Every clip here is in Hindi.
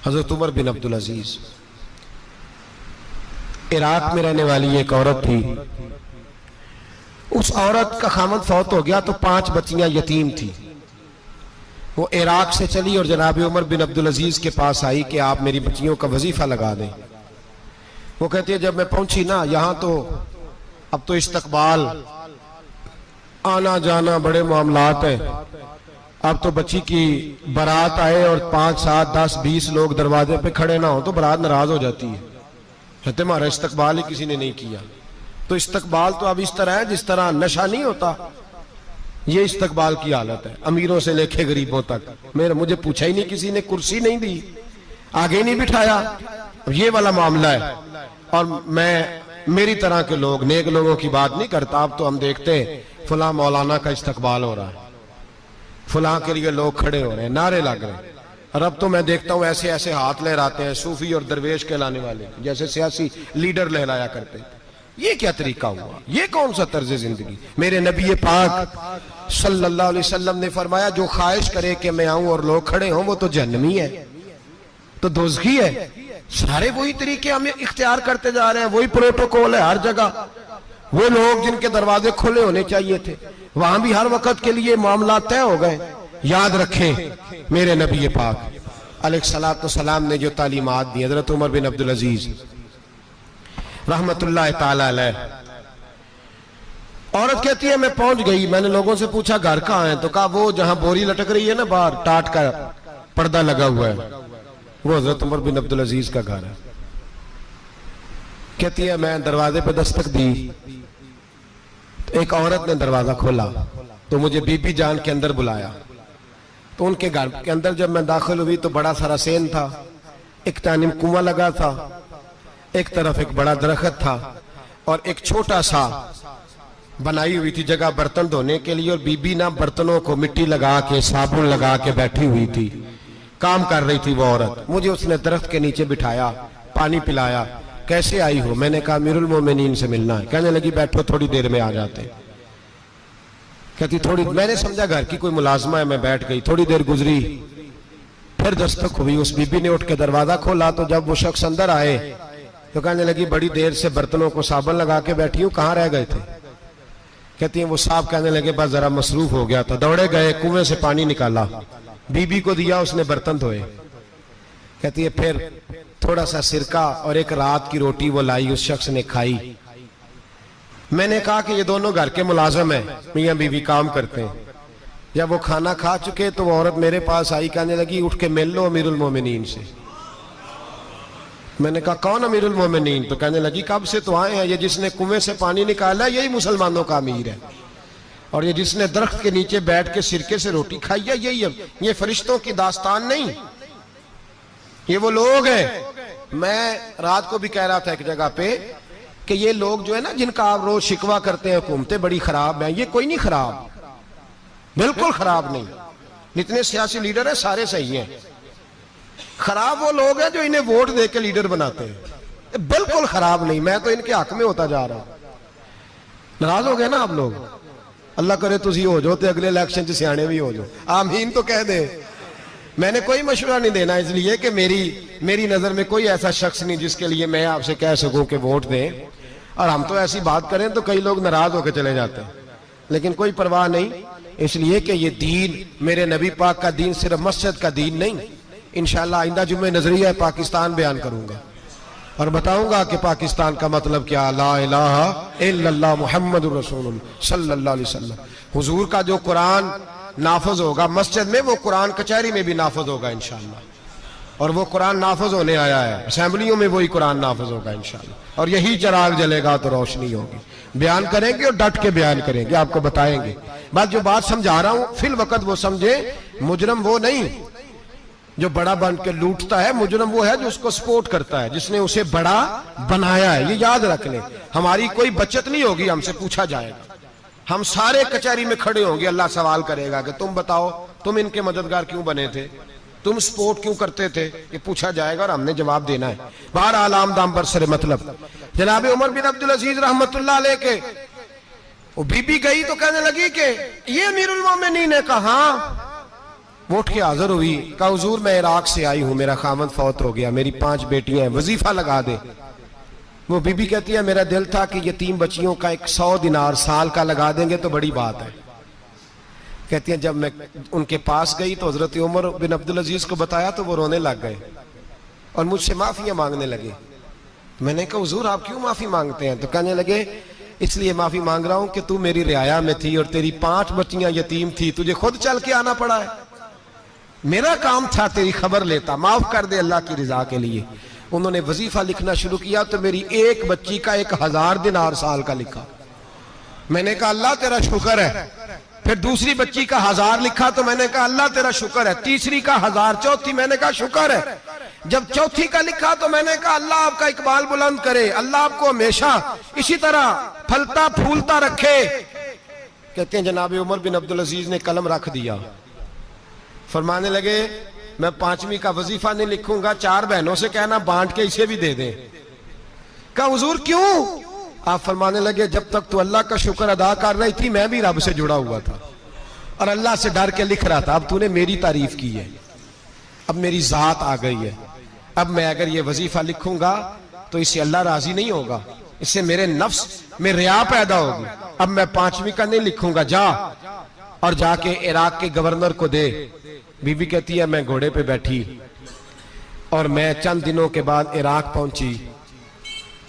हजरत उमर बिन अब्दुल अजीज, इराक में रहने वाली एक औरत थी। उस औरत का खामद फौत हो गया तो 5 बच्चियां यतीम थी। वो इराक से चली और जनाब उमर बिन अब्दुल अजीज के पास आई कि आप मेरी बच्चियों का वजीफा लगा दें। वो कहती है जब मैं पहुंची ना यहाँ तो अब तो इस्तकबाल, आना जाना बड़े मामलात है। अब तो बच्ची की बारात आए और 5, 7, 10, 20 लोग दरवाजे पे खड़े ना हो तो बारात नाराज हो जाती है। कहते हमारा इस्तकबाल ही किसी ने नहीं किया। तो इस्तकबाल तो अब इस तरह है जिस तरह नशा नहीं होता, ये इस्तकबाल की हालत है, अमीरों से लेके गरीबों तक। मुझे पूछा ही नहीं, किसी ने कुर्सी नहीं दी, आगे नहीं बिठाया, ये वाला मामला है। और मैं मेरी तरह के लोग, नेक लोगों की बात नहीं करता। अब तो हम देखते हैं फुला मौलाना का इस्तकबाल हो रहा है, फुला के लिए लोग खड़े हो रहे हैं, नारे लग रहे हैं। और अब तो मैं देखता हूं ऐसे ऐसे हाथ लहराते हैं सूफी और दरवेश कहलाने वाले, जैसे सियासी लीडर लहराया करते हैं। ये क्या तरीका हुआ? ये कौन सा तर्ज जिंदगी? मेरे नबी पाक सल्लल्लाहु अलैहि वसल्लम ने फरमाया जो ख्वाहिश करे कि मैं आऊं और लोग खड़े हों वो तो जहन्नमी है, तो दोज़खी है। सारे वही तरीके हम इख्तियार करते जा रहे हैं, वही प्रोटोकॉल है हर जगह। वो लोग जिनके दरवाजे खुले होने चाहिए थे वहां भी हर वक्त के लिए मामला तय हो गए। याद रखें मेरे नबी पाक अलैहिस्सलातु वस्सलाम ने जो तालीमात दी, हजरत उमर बिन अब्दुल अजीज रहमतुल्लाह ताला अलैह। औरत कहती है मैं पहुंच गई, मैंने लोगों से पूछा घर कहां है, तो कहा वो जहां बोरी लटक रही है ना बाहर, टाट का पर्दा लगा हुआ है, वो हजरत उमर बिन अब्दुल अजीज का घर है। कहती है मैं दरवाजे पे दस्तक दी तो एक औरत ने दरवाजा खोला तो मुझे बीबी जान के अंदर बुलाया। तो उनके घर के अंदर जब मैं दाखिल हुई तो बड़ा सारा सेन था, एक तानिम कुआं लगा था, एक तरफ एक बड़ा दरख्त था और एक छोटा सा बनाई हुई थी जगह बर्तन धोने के लिए। और बीबी ना बर्तनों को मिट्टी लगा के साबुन लगा के बैठी हुई थी, काम कर रही थी वो औरत। मुझे उसने दरख्त के नीचे बिठाया, पानी पिलाया। कैसे आई हो? मैंने कहा अमीरुल मोमिनीन से मिलना है। कहने लगी बैठो थोड़ी देर में आ जाते। कहती थोड़ी, मैंने समझा घर की कोई मुलाजमा है, मैं बैठ गई। थोड़ी देर गुजरी, फिर दस्तक हुई। उस बीबी ने उठ के दरवाजा खोला तो जब वो शख्स अंदर आए तो कहने लगी बड़ी देर से बर्तनों को साबुन लगा के बैठी हूं, कहाँ रह गए थे? कहती है वो साहब कहने लगे बस जरा मसरूफ हो गया था, दौड़े गए, कुएं से पानी निकाला, बीबी को दिया, उसने बर्तन धोए। कहती है फिर थोड़ा सा सिरका और एक रात की रोटी वो लाई, उस शख्स ने खाई। मैंने कहा कि ये दोनों घर के मुलाजम हैं, मियां बीवी काम करते हैं। जब वो खाना खा चुके तो वो औरत मेरे पास आई, कहने लगी उठ के मिल लो अमीरुल मोमिनीन से। मैंने कहा कौन अमीरुल मोमिनीन? तो कहने लगी कब से तो आए हैं, ये जिसने कुएं से पानी निकाला यही मुसलमानों का अमीर है, और ये जिसने दरख्त के नीचे बैठ के सिरके से रोटी खाई है यही। ये फरिश्तों की दास्तान नहीं, ये वो लोग हैं। मैं रात को भी कह रहा था एक जगह पे कि ये लोग जो है ना जिनका आप रोज शिकवा करते हैं हुकूमतें बड़ी खराब हैं, ये कोई नहीं खराब, बिल्कुल खराब नहीं। जितने सियासी लीडर हैं सारे सही हैं। खराब वो लोग हैं जो इन्हें वोट दे के लीडर बनाते हैं, बिल्कुल खराब नहीं। मैं तो इनके हक में होता जा रहा हूं। नाराज हो गए ना आप लोग? अल्लाह करे तुसी हो जाओ तो अगले इलेक्शन च सियाने भी हो जाओ, आमीन तो कह दे। मैंने कोई मशवरा नहीं देना इसलिए कि मेरी नजर में कोई ऐसा शख्स नहीं जिसके लिए मैं आपसे कह सकूं कि वोट दें। और हम तो ऐसी बात करें तो कई लोग नाराज होकर चले जाते हैं, लेकिन कोई परवाह नहीं, इसलिए कि ये दीन मेरे नबी पाक का दीन सिर्फ मस्जिद का दीन नहीं। इंशाअल्लाह आइंदा जुम्मे नजरिया पाकिस्तान बयान करूंगा और बताऊंगा कि पाकिस्तान का मतलब क्या, ला इलाहा इल्लल्लाह मुहम्मदुर रसूलुल्लाह सल्लल्लाहु अलैहि वसल्लम। हुजूर का जो कुरान नाफज होगा मस्जिद में, वो कुरान कचहरी में भी नाफज होगा इंशाअल्लाह। और वो कुरान नाफज होने आया है, असेंबलियों में वही कुरान नाफज होगा इंशाअल्लाह। और यही चिराग जलेगा तो रोशनी होगी। बयान करेंगे और डट के बयान करेंगे, आपको बताएंगे। बस जो बात समझा रहा हूं फिल वक्त वो समझे। मुजरम वो नहीं जो बड़ा बन के लूटता है, मुजरम वो है जो उसको सपोर्ट करता है, जिसने उसे बड़ा बनाया है। ये याद रख लें। हमारी कोई बचत नहीं होगी, हमसे पूछा जाएगा, हम सारे कचहरी में खड़े होंगे, अल्लाह सवाल करेगा कि तुम बताओ तुम इनके मददगार क्यों बने थे, तुम सपोर्ट क्यों करते थे, ये पूछा जाएगा और हमने जवाब देना है। बहरहाल आम दाम पर सरे मतलब जनाब उमर बिन अब्दुल अजीज रहमतुल्लाह अलैह के वो बीबी गई तो कहने लगी कि ये अमीरुल मोमिनीन ने कहा, वो उठ के हाजिर हुई, कहा हुजूर मैं इराक से आई हूं, मेरा खामद फौत हो गया, मेरी 5 बेटियां हैं, वजीफा लगा दे। वो बीबी कहती है मेरा दिल था कि यतीम बच्चियों का 100 दिनार साल का लगा देंगे तो बड़ी बात है। कहती है जब मैं उनके पास गई तो हजरत उमर बिन अब्दुल अजीज को बताया तो वो रोने लग गए और मुझसे माफियां मांगने लगे। मैंने कहा हुजूर आप क्यों माफी मांगते हैं? तो कहने लगे इसलिए माफी मांग रहा हूं कि तू मेरी रियाया में थी और तेरी 5 बच्चियां यतीम थी, तुझे खुद चल के आना पड़ा है। मेरा काम था तेरी खबर लेता, माफ कर दे अल्लाह की रिजा के लिए। उन्होंने वजीफा लिखना शुरू किया तो मेरी एक बच्ची का 1000 दिनार साल का लिखा। मैंने कहा अल्लाह तेरा शुक्र है। फिर दूसरी बच्ची का 1000 लिखा तो मैंने कहा अल्लाह तेरा शुक्र है। तीसरी का 1000, चौथी मैंने कहा शुक्र है। जब चौथी का लिखा तो मैंने कहा अल्लाह आपका इकबाल बुलंद करे, अल्लाह आपको हमेशा इसी तरह फलता फूलता रखे। कहते हैं जनाब उमर बिन अब्दुल अजीज ने कलम रख दिया, फरमाने लगे मैं 5वीं का वजीफा नहीं लिखूंगा, 4 बहनों से कहना बांट के इसे भी दे दें। कहा हुजूर क्यों? आप फरमाने लगे जब तक तू अल्लाह का शुक्र अदा कर रही थी मैं भी रब से जुड़ा हुआ था और अल्लाह से डर के लिख रहा था। अब तूने मेरी तारीफ की है, अब मेरी जात आ गई है, अब मैं अगर ये वजीफा लिखूंगा तो इससे अल्लाह राजी नहीं होगा, इससे मेरे नफ्स में रिया पैदा होगी। अब मैं 5वीं का नहीं लिखूंगा, जा और जाके इराक के गवर्नर को दे। बीबी कहती है मैं घोड़े पे बैठी और मैं चंद दिनों के बाद इराक पहुंची।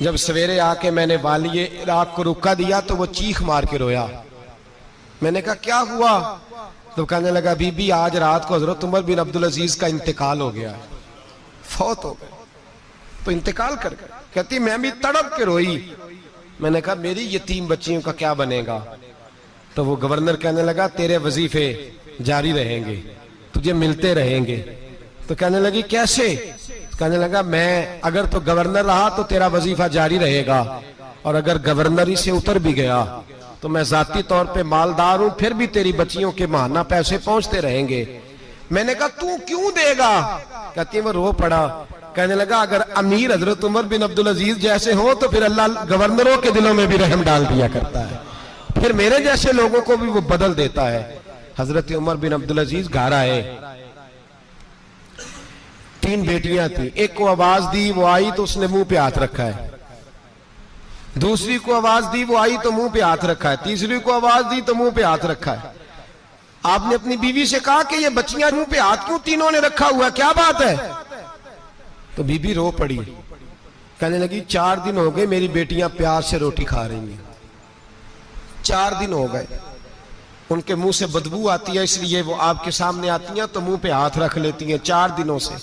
जब सवेरे आके मैंने वालिए इराक को रुका दिया तो वो चीख मार के रोया। मैंने कहा क्या हुआ? तो कहने लगा बीबी आज रात को हजरत उमर बिन अब्दुल अजीज का इंतकाल हो गया, फौत हो गए, तो इंतकाल कर गए। कहती मैं भी तड़प के रोई। मैंने कहा मेरी यतीम बच्चियों का क्या बनेगा? तो वो गवर्नर कहने लगा तेरे वजीफे जारी रहेंगे, तुझे मिलते रहेंगे। तो कहने लगी कैसे? कहने लगा मैं अगर तो गवर्नर रहा तो तेरा वजीफा जारी रहेगा और अगर गवर्नरी से उतर भी गया तो मैं जाती तौर पे मालदार हूं, फिर भी तेरी बच्चियों के माहाना पैसे पहुंचते रहेंगे। मैंने कहा तू क्यों देगा? कहती वो रो पड़ा। कहने लगा अगर अमीर हजरत उमर बिन अब्दुल अजीज जैसे हो तो फिर अल्लाह गवर्नरों के दिलों में भी रहम डाल दिया करता है, फिर मेरे जैसे लोगों को भी वो बदल देता है। हजरत उमर बिन अब्दुल अजीज घर आए, 3 बेटियां थी। एक को आवाज दी, वो आई तो उसने मुंह पे हाथ रखा है। दूसरी को आवाज दी, वो आई तो मुंह पे हाथ रखा है। तीसरी को आवाज दी तो मुंह पे हाथ रखा है। आपने अपनी बीवी से कहा कि ये बच्चियां मुंह पे हाथ क्यों तीनों ने रखा हुआ, क्या बात है? तो बीबी रो पड़ी, कहने लगी 4 दिन हो गए मेरी बेटियां प्याज से रोटी खा रही हैं, 4 दिन हो गए, उनके मुंह से बदबू आती है इसलिए वो आपके सामने आती हैं तो मुंह पे हाथ रख लेती हैं 4 दिनों से।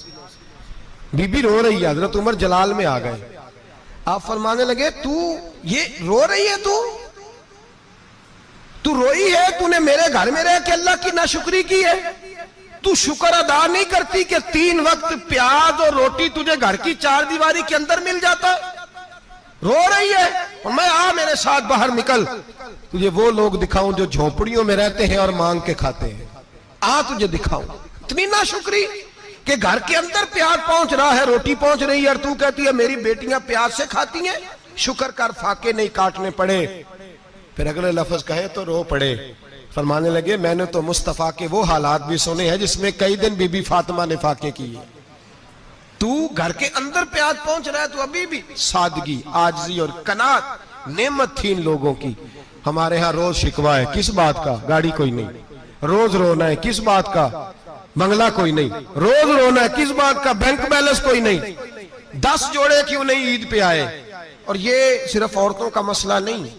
बीबी रो रही है, हजरत उमर जलाल में आ गए। आप फरमाने लगे तू ये रो रही है, तू रोई है, तूने मेरे घर में रह के अल्लाह की नाशुक्री की है, तू शुक्र अदा नहीं करती कि 3 वक्त प्याज और रोटी तुझे घर की 4 दीवारी के अंदर मिल जाता? रो रही है और मैं आ मेरे साथ बाहर निकल, तुझे वो लोग दिखाऊं जो झोपड़ियों में रहते हैं और मांग के खाते हैं, आ तुझे दिखाऊं। इतनी नाशुक्री कि घर के अंदर प्याज पहुंच रहा है, रोटी पहुंच रही है और तू कहती है मेरी बेटियां प्याज से खाती हैं, शुक्र कर फाके नहीं काटने पड़े। फिर अगले लफ्ज कहे तो रो पड़े। फरमाने लगे मैंने तो मुस्तफा के वो हालात भी सुने हैं जिसमें कई दिन बीबी फातिमा ने फाके किए। तू घर के अंदर प्याज पहुंच रहा है, तो अभी भी सादगी, आजिज़ी और कनात नेमत थी इन लोगों की। हमारे यहाँ रोज शिकवा है, किस बात का? गाड़ी कोई नहीं। रोज रोना है, किस बात का? बंगला कोई नहीं। रोज रोना है, किस बात का? बैंक बैलेंस कोई नहीं। 10 जोड़े क्यों नहीं ईद पे आए? और ये सिर्फ औरतों का मसला नहीं,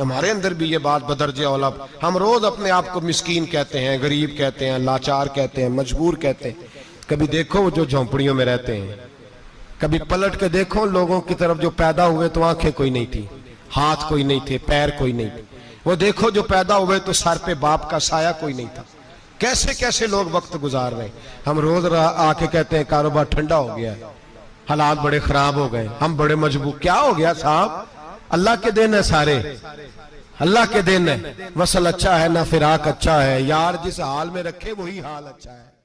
हमारे अंदर भी ये बात बदरजे औला। हम रोज अपने आप को मिस्कीन कहते हैं, गरीब कहते हैं, लाचार कहते हैं, मजबूर कहते हैं। कभी देखो जो झोंपड़ियों में रहते हैं, कभी पलट के देखो लोगों की तरफ जो पैदा हुए तो आंखें कोई नहीं थी, हाथ कोई नहीं थे, पैर कोई नहीं थे। वो देखो जो पैदा हुए तो सर पे बाप का साया कोई नहीं था। कैसे कैसे लोग वक्त गुजार रहे। हम रोज आके कहते हैं कारोबार ठंडा हो गया है, हालात बड़े खराब हो गए, हम बड़े मजबूर। क्या हो गया साहब? अल्लाह के दिन है, सारे अल्लाह के दिन है। वसल अच्छा है ना फिराक अच्छा है, यार जिस हाल में रखे वही हाल अच्छा है।